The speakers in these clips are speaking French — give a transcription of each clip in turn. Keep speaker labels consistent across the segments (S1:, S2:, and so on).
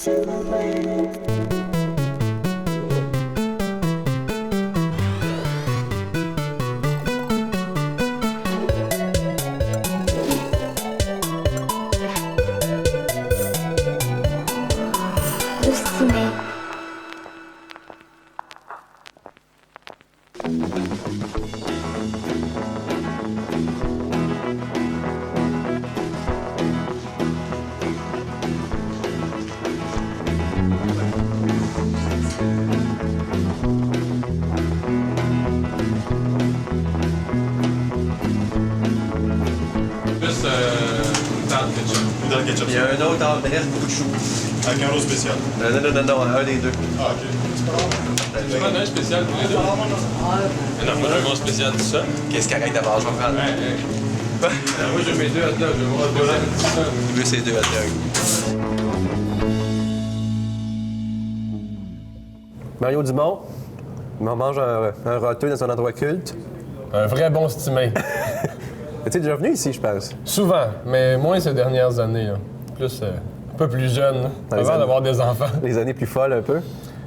S1: Dans le ketchup.
S2: Il y a un autre adresse, beaucoup de choux.
S1: Avec un lot spécial.
S2: Non, un des deux.
S1: Ah, OK.
S3: Tu prends un spécial pour les deux? Non, moi j'ai un bon spécial tout ça.
S2: Qu'est-ce qu'il arrête d'abord? Je vais prendre.
S3: Moi j'ai mes deux hot dogs, je vais voir spécial tout ça.
S2: Il veut ses deux hot dogs. Mario Dumont, il m'en mange un râteux dans un endroit culte.
S4: Un vrai bon stimé.
S2: Es-tu déjà venu ici, je pense?
S4: Souvent, mais moins ces dernières années. Là. Plus, un peu plus jeune, là, avant d'avoir des enfants.
S2: Les années plus folles, un peu.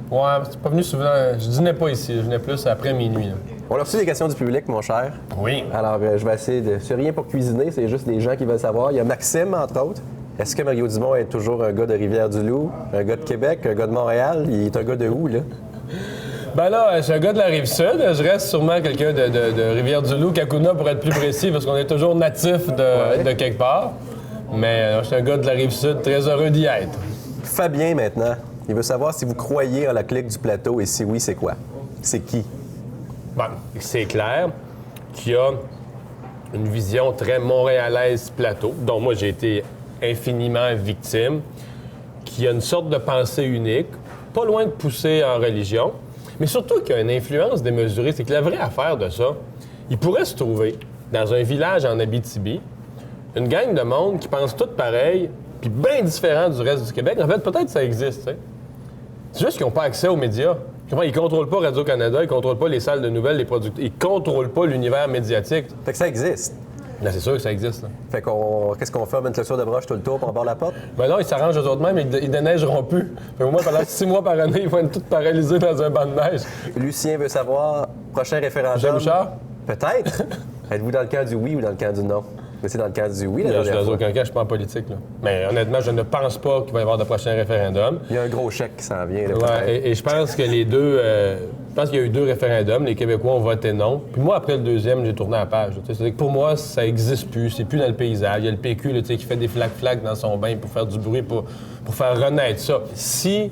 S4: Ouais, c'est pas venu souvent. Je dînais pas ici, je venais plus après minuit. Là.
S2: On a reçu des questions du public, mon cher.
S4: Oui.
S2: Alors, je vais essayer de... C'est rien pour cuisiner, c'est juste des gens qui veulent savoir. Il y a Maxime, entre autres. Est-ce que Mario Dumont est toujours un gars de Rivière-du-Loup, un gars de Québec, un gars de Montréal? Il est un gars de où, là?
S4: Ben là, je suis un gars de la Rive-Sud. Je reste sûrement quelqu'un de Rivière-du-Loup, Kakuna, pour être plus précis, parce qu'on est toujours natif de quelque part. Mais je suis un gars de la Rive-Sud, très heureux d'y être.
S2: Fabien, maintenant, il veut savoir si vous croyez en la clique du plateau et si oui, c'est quoi? C'est qui?
S4: Bon, c'est clair qu'il y a une vision très montréalaise plateau, dont moi j'ai été infiniment victime, qu'il y a une sorte de pensée unique, pas loin de pousser en religion, mais surtout qu'il y a une influence démesurée. C'est que la vraie affaire de ça, il pourrait se trouver dans un village en Abitibi, une gang de monde qui pense tout pareil, puis bien différent du reste du Québec. En fait, peut-être ça existe, tu sais. C'est juste qu'ils n'ont pas accès aux médias. Ils ne contrôlent pas Radio-Canada, ils ne contrôlent pas les salles de nouvelles, les producteurs. Ils ne contrôlent pas l'univers médiatique.
S2: Fait que ça existe.
S4: Là, c'est sûr que ça existe. Là.
S2: Fait qu'est-ce qu'on fait? On met une clôture de broche tout le tour pour on barre la porte?
S4: Ben non, ils s'arrangent eux autres mêmes, ils déneigeront plus. Fait au moins, pendant 6 mois par année, ils vont être tous paralysés dans un banc de neige.
S2: Lucien veut savoir, prochain référendum...
S4: Jean Bouchard?
S2: Peut-être. Êtes-vous dans le camp du oui ou dans le camp du non? Mais c'est dans le camp du oui, la
S4: Je suis
S2: dernière
S4: dans
S2: fois.
S4: aucun cas, je suis pas en politique. Là. Mais honnêtement, je ne pense pas qu'il va y avoir de prochain référendum.
S2: Il y a un gros chèque qui s'en vient. Là,
S4: Ouais, et je pense que les deux... je pense qu'il y a eu 2 référendums. Les Québécois ont voté non. Puis moi, après le deuxième, j'ai tourné la page. C'est-à-dire que pour moi, ça n'existe plus. C'est plus dans le paysage. Il y a le PQ là, qui fait des flacs-flacs dans son bain pour faire du bruit, pour faire renaître ça. Si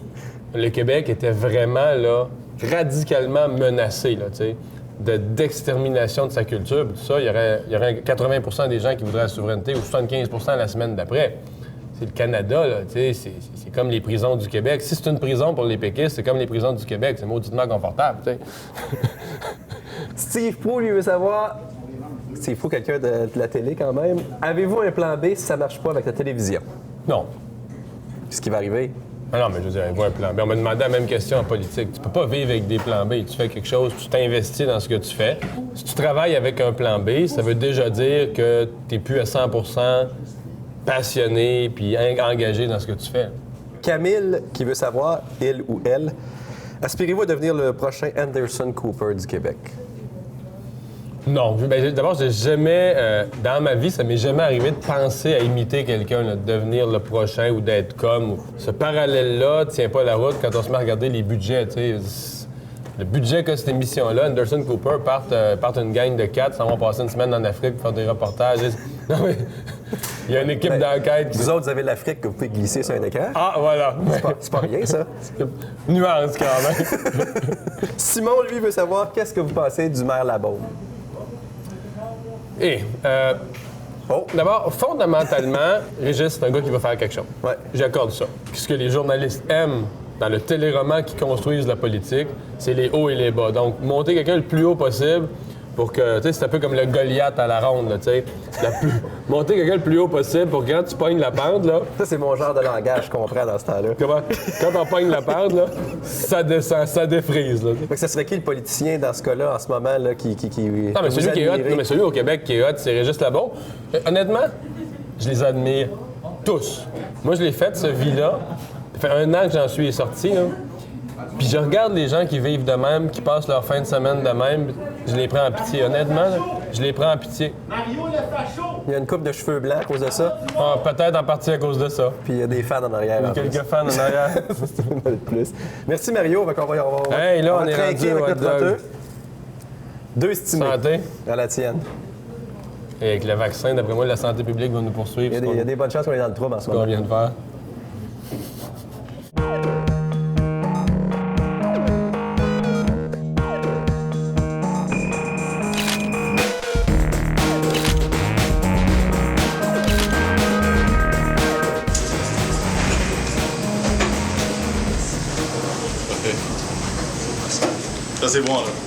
S4: le Québec était vraiment là, radicalement menacé, là, tu sais, d'extermination de sa culture, tout ça, il y aurait 80 des gens qui voudraient la souveraineté ou 75 la semaine d'après. C'est le Canada, là, tu sais, c'est comme les prisons du Québec. Si c'est une prison pour les péquistes, c'est comme les prisons du Québec. C'est mauditement confortable, tu sais.
S2: Steve Pou, lui, veut savoir... Steve Pou, quelqu'un de la télé quand même. Avez-vous un plan B si ça marche pas avec la télévision?
S4: Non.
S2: Qu'est-ce qui va arriver?
S4: Ah non, mais je veux dire, un plan B. On m'a demandé la même question en politique. Tu peux pas vivre avec des plans B. Tu fais quelque chose, tu t'investis dans ce que tu fais. Si tu travailles avec un plan B, ça veut déjà dire que tu n'es plus à 100 passionné puis engagé dans ce que tu fais.
S2: Camille, qui veut savoir, il ou elle, aspirez-vous à devenir le prochain Anderson Cooper du Québec?
S4: Non. Ben, d'abord, j'ai jamais, dans ma vie, ça m'est jamais arrivé de penser à imiter quelqu'un, là, de devenir le prochain ou d'être comme. Ce parallèle-là tient pas la route quand on se met à regarder les budgets, tu sais. Le budget que cette émission-là, Anderson Cooper part une gang de 4, s'en vont passer une semaine en Afrique pour faire des reportages. Non, mais il y a une équipe d'enquête qui...
S2: Vous autres, vous avez l'Afrique que vous pouvez glisser sur un écran?
S4: Ah, voilà.
S2: C'est pas rien, ça.
S4: Nuance, quand même.
S2: Simon, lui, veut savoir qu'est-ce que vous pensez du maire Labaume?
S4: D'abord, fondamentalement, Régis, c'est un gars qui va faire quelque chose.
S2: Ouais.
S4: J'accorde ça. Ce que les journalistes aiment dans le téléroman qui construisent la politique, c'est les hauts et les bas. Donc, monter quelqu'un le plus haut possible pour que, tu sais, c'est un peu comme le Goliath à la ronde, là, tu sais. Monter quelqu'un le plus haut possible pour que quand tu pognes la pente, là...
S2: Ça, c'est mon genre de langage, je comprends dans ce temps-là.
S4: Comment? Quand on pogne la pente, là, ça descend, ça défrise, là.
S2: Fait que ça serait qui le politicien dans ce cas-là, en ce moment, là, qui
S4: Non, mais celui qui est hot, non, mais celui au Québec qui est hot, c'est Régis Labaume. Honnêtement, je les admire tous. Moi, je l'ai fait, ce vie-là, Ça fait 1 an que j'en suis sorti, là. Puis je regarde les gens qui vivent de même, qui passent leur fin de semaine de même, je les prends en pitié. Honnêtement, là, je les prends en pitié.
S2: Il y a une coupe de cheveux blancs à cause de ça.
S4: Ah, peut-être en partie à cause de ça.
S2: Puis il y a des fans en arrière.
S4: Il y a
S2: en plus.
S4: quelques fans en arrière.
S2: C'est une de plus. Merci Mario. On va
S4: Hey, là, on est
S2: trinquer
S4: rendu
S2: avec
S4: au
S2: notre
S4: hot dog.
S2: trotteux. 2 estimés.
S4: Santé.
S2: À la tienne.
S4: Et avec le vaccin, d'après moi, la santé publique va nous poursuivre.
S2: Il y a des bonnes chances qu'on est dans le trouble en ce
S4: ce qu'on
S2: moment.
S4: vient de faire.
S1: Ça, c'est bon, là.